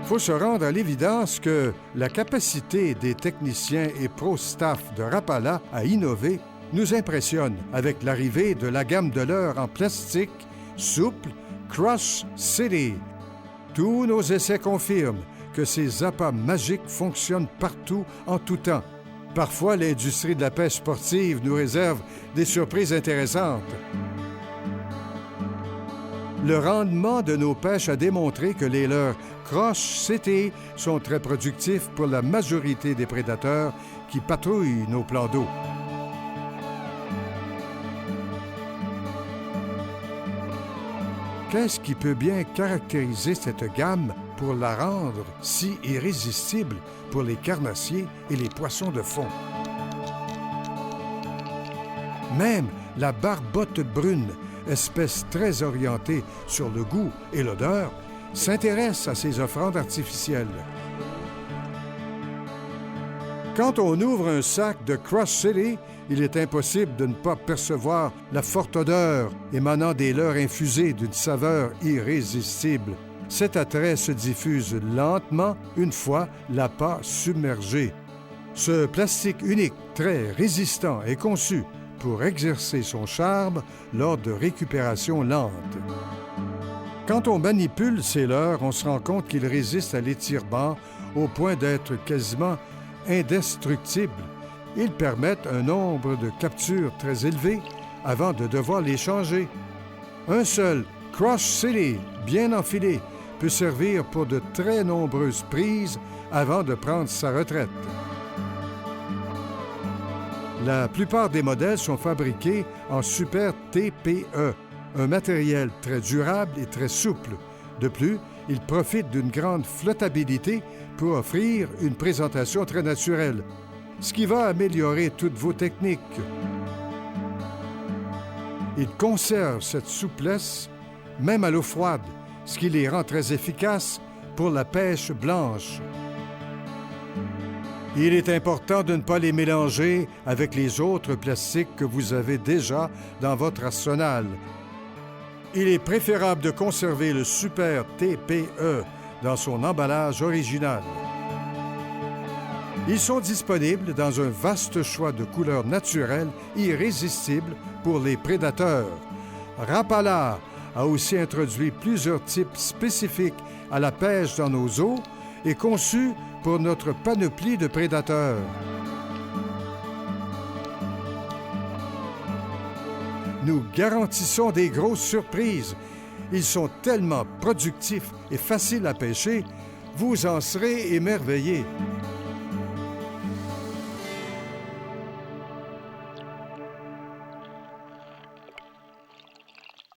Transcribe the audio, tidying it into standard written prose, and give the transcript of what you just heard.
Faut se rendre à l'évidence que la capacité des techniciens et pro-staff de Rapala à innover nous impressionne avec l'arrivée de la gamme de leurres en plastique souple Crush City. Tous nos essais confirment que ces appâts magiques fonctionnent partout en tout temps. Parfois, l'industrie de la pêche sportive nous réserve des surprises intéressantes. Le rendement de nos pêches a démontré que les leurres Crush City sont très productifs pour la majorité des prédateurs qui patrouillent nos plans d'eau. Qu'est-ce qui peut bien caractériser cette gamme pour la rendre si irrésistible pour les carnassiers et les poissons de fond? Même la barbotte brune, espèce très orientée sur le goût et l'odeur, s'intéresse à ces offrandes artificielles. Quand on ouvre un sac de Crush City, il est impossible de ne pas percevoir la forte odeur émanant des leurres infusées d'une saveur irrésistible. Cet attrait se diffuse lentement une fois l'appât submergé. Ce plastique unique, très résistant, est conçu pour exercer son charme lors de récupération lente. Quand on manipule ces leurres, on se rend compte qu'ils résistent à l'étirement au point d'être quasiment indestructibles. Ils permettent un nombre de captures très élevé avant de devoir les changer. Un seul Crush City bien enfilé peut servir pour de très nombreuses prises avant de prendre sa retraite. La plupart des modèles sont fabriqués en Super TPE, un matériel très durable et très souple. De plus, il profite d'une grande flottabilité pour offrir une présentation très naturelle, ce qui va améliorer toutes vos techniques. Il conserve cette souplesse même à l'eau froide, ce qui les rend très efficaces pour la pêche blanche. Il est important de ne pas les mélanger avec les autres plastiques que vous avez déjà dans votre arsenal. Il est préférable de conserver le Super TPE dans son emballage original. Ils sont disponibles dans un vaste choix de couleurs naturelles irrésistibles pour les prédateurs. Rapala a aussi introduit plusieurs types spécifiques à la pêche dans nos eaux et conçus pour notre panoplie de prédateurs. Nous garantissons des grosses surprises. Ils sont tellement productifs et faciles à pêcher, vous en serez émerveillés.